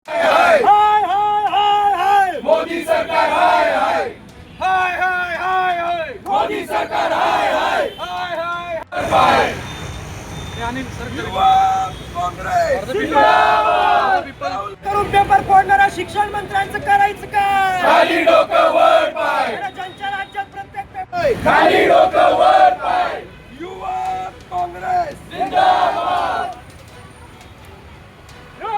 हाय हाय हाय हाय मोदी सरकार हाय हाय हाय हाय हाय हाय मोदी सरकार हाय हाय हाय हाय हाय काँग्रेस जिंदाबाद करून पेपर फोडणारा शिक्षण मंत्र्यांचं करायचं काय? खाली डोकं वर पाय ज्यांच्या राज्यात प्रत्येक पेपर खाली डोकं वर पाय युवा काँग्रेस जिंदाबाद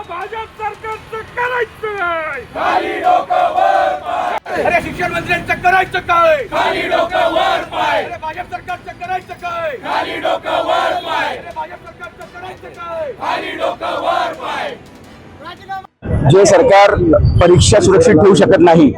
भाजप सरकारचं करायचं काय? खाली डोकं वर पाय अरे शिक्षण मंत्र्यांचं करायचं काय? खाली डोकं वर पाय अरे भाजप सरकारचं करायचं काय? खाली डोकं वर पाय अरे भाजप सरकारचं करायचं काय? खाली डोकं वर पाय जे सरकार परीक्षा सुरक्षित ठेवू शकत नाही,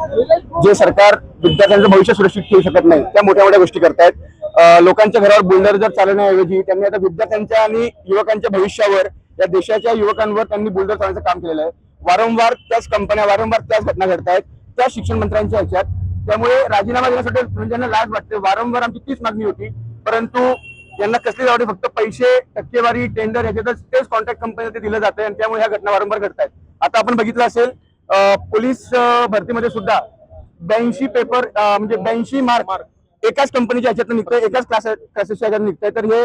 जे सरकार विद्यार्थ्यांचं भविष्य सुरक्षित ठेवू शकत नाही, त्या मोठ्या मोठ्या गोष्टी करतायत। लोकांच्या घरावर बुलडोझर चालवण्याऐवजी त्यांनी आता विद्यार्थ्यांच्या आणि युवकांच्या भविष्यावर, या देशाच्या युवकांवर त्यांनी बुलडोझर चालवण्याचं काम केलेलं आहे। वारंवार त्याच कंपन्या, वारंवार त्याच घटना घडतायत त्या शिक्षण मंत्र्यांच्या ह्याच्यात। त्यामुळे राजीनामा देण्यासाठी म्हणजे त्यांना लाज वाटते। वारंवार आमची तीच मागणी होती, परंतु यांना कसली आवडे, फक्त पैसे, टक्केवारी, टेंडर ह्याच्यातच तेच कॉन्ट्रॅक्ट कंपनीला ते दिलं जातं आणि त्यामुळे ह्या घटना वारंवार घडतायत। आता आपण बघितलं असेल पोलीस भरतीमध्ये सुद्धा 82 पेपर म्हणजे 82 मार्क एकाच कंपनीच्या ह्याच्यातून निघतंय, एकाच क्लासेसच्या ह्याच्यातून निघतंय। तर हे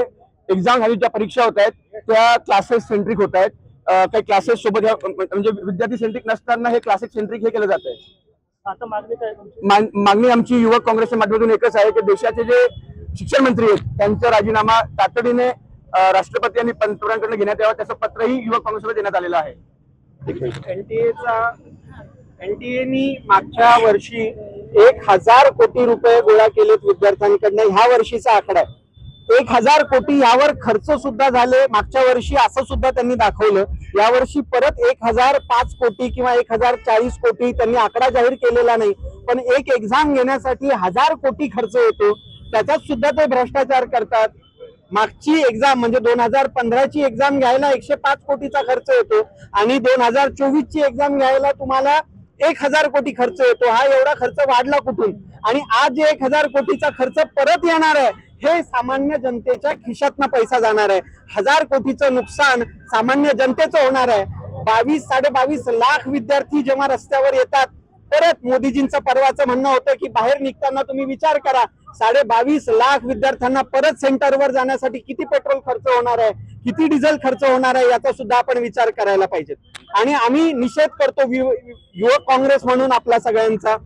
एक्झाम ह्या ज्या परीक्षा होत आहेत त्या क्लासेस सेंट्रिक होत आहेत। काही क्लासेस सोबत म्हणजे विद्यार्थी सेंट्रिक नसताना हे क्लासेस सेंट्रिक हे केलं जात आहे। आता मागणी काय? मागणी आमची युवक काँग्रेसच्या माध्यमातून एकच आहे की देशाचे जे शिक्षण मंत्री आहेत त्यांचा राजीनामा तातडीने राष्ट्रपती आणि पंतप्रधानांकडे घेण्यात यावा, त्याचं पत्रही युवक काँग्रेसला देण्यात आलेलं आहे। एनटीएनी मागच्या वर्षी 1000 कोटी रुपये गोळा केलेत विद्यार्थ्यांकडनं। ह्या वर्षीचा आकडा आहे 1000 कोटी। यावर खर्च सुद्धा झाले मागच्या वर्षी, असं सुद्धा त्यांनी दाखवलं। यावर्षी परत 1005 कोटी किंवा 1040 कोटी त्यांनी आकडा जाहीर केलेला नाही, पण एक एक्झाम घेण्यासाठी 1000 कोटी खर्च होतो, त्याच्यात सुद्धा ते भ्रष्टाचार करतात। मागची एक्झाम म्हणजे 2015 ची एक्झाम घ्यायला 105 कोटीचा खर्च येतो आणि 2024 ची एक्झाम घ्यायला तुम्हाला 1000 कोटी खर्च येतो। हा एवढा खर्च वाढला कुठून? आणि आज जे 1000 कोटीचा खर्च परत येणार आहे हे सामान्य जनतेच्या खिशातनं पैसा जाणार आहे। 1000 कोटीचं नुकसान सामान्य जनतेचं होणार आहे। 22-22.5 लाख विद्यार्थी जेव्हा रस्त्यावर येतात, परत मोदीजींचं परवाचं म्हणणं होतं की बाहेर निघताना तुम्ही विचार करा 22.5 लाख विद्यार्थ्यांना परत सेंटरवर जाण्यासाठी किती पेट्रोल खर्च होणार आहे, किती डिझेल खर्च होणार आहे, याचा सुद्धा आपण विचार करायला पाहिजे। आणि आम्ही निषेध करतो युवक काँग्रेस म्हणून आपला सगळ्यांचा,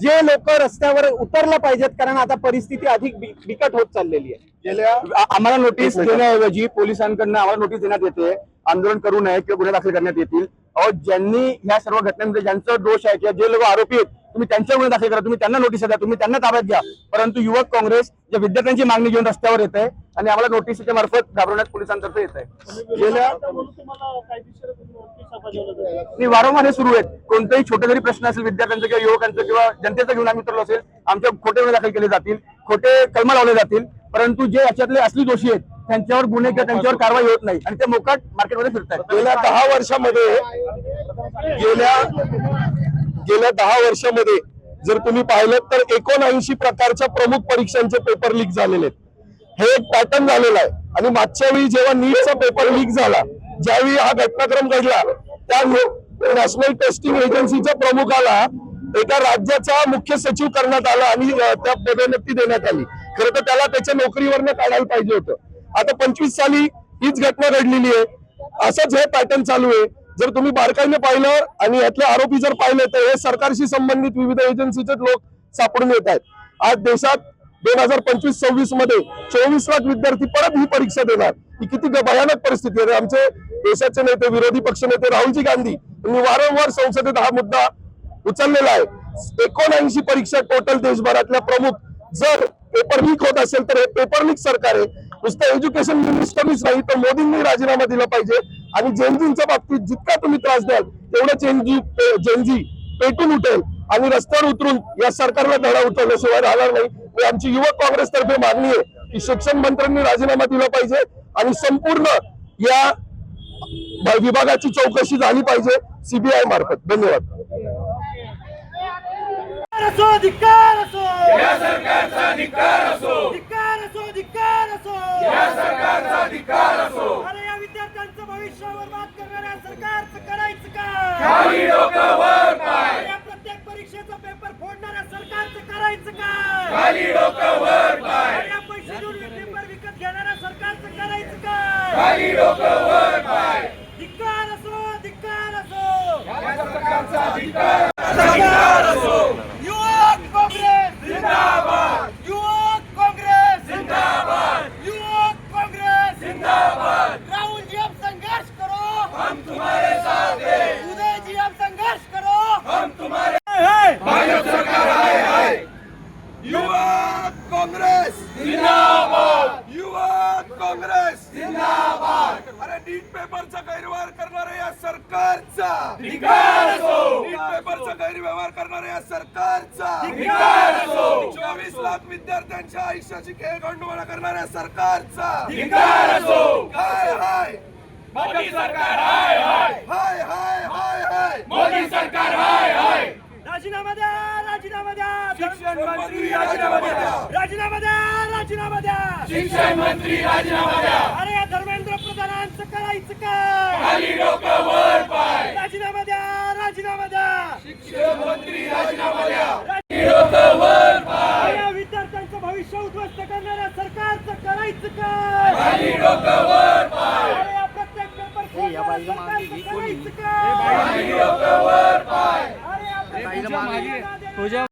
जे लोक रस्त्यावर उतरलं पाहिजेत, कारण आता परिस्थिती अधिक बिकट होत चाललेली आहे। आम्हाला नोटीस देण्याऐवजी पोलिसांकडून आम्हाला नोटीस देण्यात येते, आंदोलन करू नये किंवा गुन्हे दाखल करण्यात येतील। अहो, ज्यांनी ह्या सर्व घटनांमध्ये ज्यांचा दोष आहे किंवा जे लोक आरोपी आहेत तुम्ही त्यांच्या गुन्हे दाखल करा, तुम्ही त्यांना नोटीस द्या, तुम्ही त्यांना ताब्यात घ्या। परंतु युवक काँग्रेस ज्या विद्यार्थ्यांची मागणी घेऊन रस्त्यावर येत आहे आणि आम्हाला नोटीसच्या मार्फत घाबरवण्यात पोलिसांतर्फे येत आहे। वारंवार हे सुरू आहेत। कोणताही छोटे जरी प्रश्न असेल विद्यार्थ्यांचा किंवा युवकांचा किंवा जनतेचा घेऊन आम्ही उतरलो असेल, आमच्या खोटे गुन्हे दाखल केले जातील, खोटे कलम लावले जातील, परंतु जे याच्यातले असली दोषी आहेत त्यांच्यावर गुन्हे किंवा त्यांच्यावर कारवाई होत नाही आणि ते मोकाट मार्केटमध्ये फिरतात। गेल्या 10 वर्षामध्ये जर तुम्ही पाहिलं तर 79 प्रकारच्या प्रमुख परीक्षांचे पेपर लीक झालेले आहेत। हे एक पॅटर्न झालेला आहे। आणि मागच्या वेळी जेव्हा नीटचा पेपर लीक झाला, ज्यावेळी हा घटनाक्रम घडला, त्या नॅशनल टेस्टिंग एजन्सीच्या प्रमुखाला एका राज्याचा मुख्य सचिव करण्यात आला आणि त्या पदोन्नती देण्यात आली। खरं तर त्याला त्याच्या नोकरीवरनं काढायला पाहिजे होतं। आता 25 साली हीच घटना घडलेली आहे। असंच हे पॅटर्न चालू आहे। जर तुम्ही बारकाईने पाहिलं आणि यातले आरोपी जर पाहिले तर हे सरकारशी संबंधित विविध एजन्सीचे लोक सापडून येत आहेत। आज देशात 2025-26 मध्ये 24 लाख विद्यार्थी परत ही परीक्षा देणार, ही किती भयानक परिस्थिती आहे। आमचे देशाचे नेते, विरोधी पक्ष नेते राहुलजी गांधी यांनी वारंवार संसदेत हा मुद्दा उचललेला आहे। 79 परीक्षा टोटल देशभरातल्या प्रमुख, जर पेपर लीक होत असेल तर हे पेपर लीक सरकार आहे। नुसतं एज्युकेशन मिनिस्टरनीच नाही तर मोदींनी राजीनामा दिला पाहिजे। आणि जेनजींच्या बाबतीत जितका तुम्ही त्रास द्याल तेवढं जेनजी पेटून उठेल आणि रस्त्यावर उतरून या सरकारला धडा उठवल्याशिवाय राहणार नाही। आमची युवक काँग्रेस तर्फे मागणी आहे की शिक्षण मंत्र्यांनी राजीनामा दिला पाहिजे आणि संपूर्ण या विभागाची चौकशी झाली पाहिजे सीबीआय मार्फत। धन्यवाद। धिक्कार असो, या सरकारचा धिक्कार असो, धिक्कार असो, धिक्कार असो, या सरकारचा धिक्कार असो। अरे या विद्यार्थ्यांचं भविष्यावर बात करणाऱ्या सरकारचं करायचं काय? खाली डोकं वर पाय, या प्रत्येक परीक्षेचा पेपर फोडणाऱ्या सरकारचं करायचं काय? खाली डोकं वर पाय, या पैसे देऊन पेपर विकत घेणाऱ्या सरकारचं करायचं काय? खाली डोकं वर पाय, धिक्कार असो, धिक्कार असो. या सरकारचा धिक्कार असो. युवक काँग्रेस जिंदाबाद, युवक काँग्रेस जिंदाबाद, युवक काँग्रेस जिंदाबाद. राहुल जी अब संघर्ष करो, हम तुम्हारे साथ हैं, उदय जी अब संघर्ष करो. हम तुम्हारे है. भाजप सरकार हाय हाय. युवक काँग्रेस जिंदाबाद, युवक काँग्रेस जिंदाबाद. अरे नीट पेपरचा गैरव्यवहार करणाऱ्या या सरकारचा धिक्कार असो. नीट पेपरचा गैरव्यवहार करणाऱ्या या सरकारचा धिक्कार असो. 24 लाख विद्यार्थ्यांच्या आयुष्याची खेळगंडोळा करणाऱ्या सरकारचा धिक्कार असो. हाय हाय मोदी सरकार हाय हाय, हाय हाय हाय हाय मोदी सरकार हाय हाय. राजीनामा द्या, राजीनामा द्या. शिक्षण मंत्री राजीनामा द्या, राजीनामा द्या, राजीनामा द्या. शिक्षण मंत्री राजीनामा द्या. अरे या धर्मेंद्र प्रधानांचं करायचं काय? खाली डोकं वर पाय, राजीनामा द्या, राजीनामा द्या. शिक्षण मंत्री राजीनामा द्या. खाली डोकं वर पाय, या विद्यार्थ्यांचं भविष्य उद्ध्वस्त करणाऱ्या सरकारचं करायचं काय? खाली डोकं वर पाय, अरे या प्रत्येक पेपर फोडणाऱ्या सरकारचं करायचं काय? खाली डोकं वर पाय. अरे या प्रत्येक